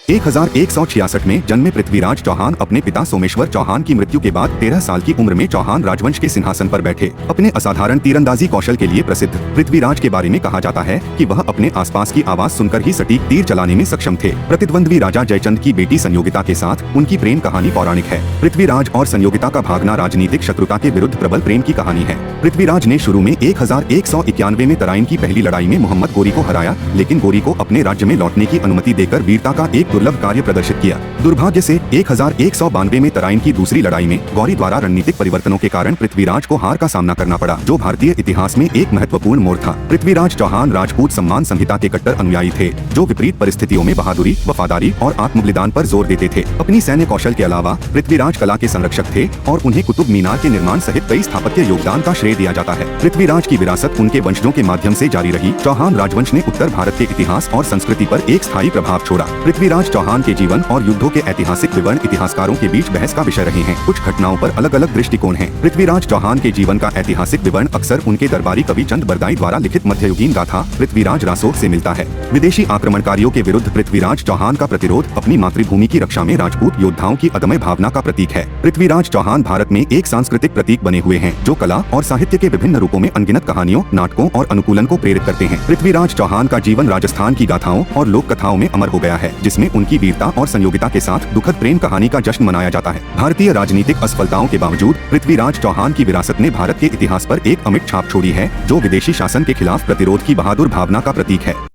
1166 में जन्मे पृथ्वीराज चौहान अपने पिता सोमेश्वर चौहान की मृत्यु के बाद 13 साल की उम्र में चौहान राजवंश के सिंहासन पर बैठे। अपने असाधारण तीरंदाजी कौशल के लिए प्रसिद्ध पृथ्वीराज के बारे में कहा जाता है कि वह अपने आसपास की आवाज सुनकर ही सटीक तीर चलाने में सक्षम थे। प्रतिद्वंद्वी राजा जयचंद की बेटी संयोगिता के साथ उनकी प्रेम कहानी पौराणिक है। पृथ्वीराज और संयोगिता का भागना राजनीतिक शत्रुता के विरुद्ध प्रबल प्रेम की कहानी है। पृथ्वीराज ने शुरू में 1191 में तराइन की पहली लड़ाई में मोहम्मद गोरी को हराया, लेकिन गोरी को अपने राज्य में लौटने की अनुमति देकर वीरता का एक दुर्लभ कार्य प्रदर्शित किया। दुर्भाग्य से 1192 में तराइन की दूसरी लड़ाई में गौरी द्वारा रणनीतिक परिवर्तनों के कारण पृथ्वीराज को हार का सामना करना पड़ा, जो भारतीय इतिहास में एक महत्वपूर्ण मोड़ था। पृथ्वीराज चौहान राजपूत सम्मान संहिता के कट्टर अनुयायी थे, जो विपरीत परिस्थितियों में बहादुरी, वफादारी और आत्मबलिदान पर जोर देते थे। अपनी सैन्य कौशल के अलावा पृथ्वीराज कला के संरक्षक थे और उन्हें कुतुब मीनार के निर्माण सहित कई स्थापत्य योगदान का श्रेय दिया जाता है। पृथ्वीराज की विरासत उनके वंशजों के माध्यम से जारी रही। चौहान राजवंश ने उत्तर भारत के इतिहास और संस्कृति पर एक स्थायी प्रभाव छोड़ा। पृथ्वीराज चौहान के जीवन और युद्धों के ऐतिहासिक विवरण इतिहासकारों के बीच बहस का विषय रहे हैं। कुछ घटनाओं पर अलग अलग दृष्टिकोण हैं। पृथ्वीराज चौहान के जीवन का ऐतिहासिक विवरण अक्सर उनके दरबारी कवि चंद बरदाई द्वारा लिखित मध्ययुगीन गाथा पृथ्वीराज रासो से मिलता है। विदेशी आक्रमणकारियों के विरुद्ध पृथ्वीराज चौहान का प्रतिरोध अपनी मातृभूमि की रक्षा में राजपूत योद्धाओं की अदम्य भावना का प्रतीक है। पृथ्वीराज चौहान भारत में एक सांस्कृतिक प्रतीक बने हुए हैं, जो कला और साहित्य के विभिन्न रूपों में अनगिनत कहानियों, नाटकों और अनुकूलन को प्रेरित करते हैं। पृथ्वीराज चौहान का जीवन राजस्थान की गाथाओं और लोक कथाओं में अमर हो गया है, जिसमें उनकी वीरता और संयोगिता के साथ दुखद प्रेम कहानी का जश्न मनाया जाता है। भारतीय राजनीतिक असफलताओं के बावजूद पृथ्वीराज चौहान की विरासत ने भारत के इतिहास पर एक अमिट छाप छोड़ी है, जो विदेशी शासन के खिलाफ प्रतिरोध की बहादुर भावना का प्रतीक है।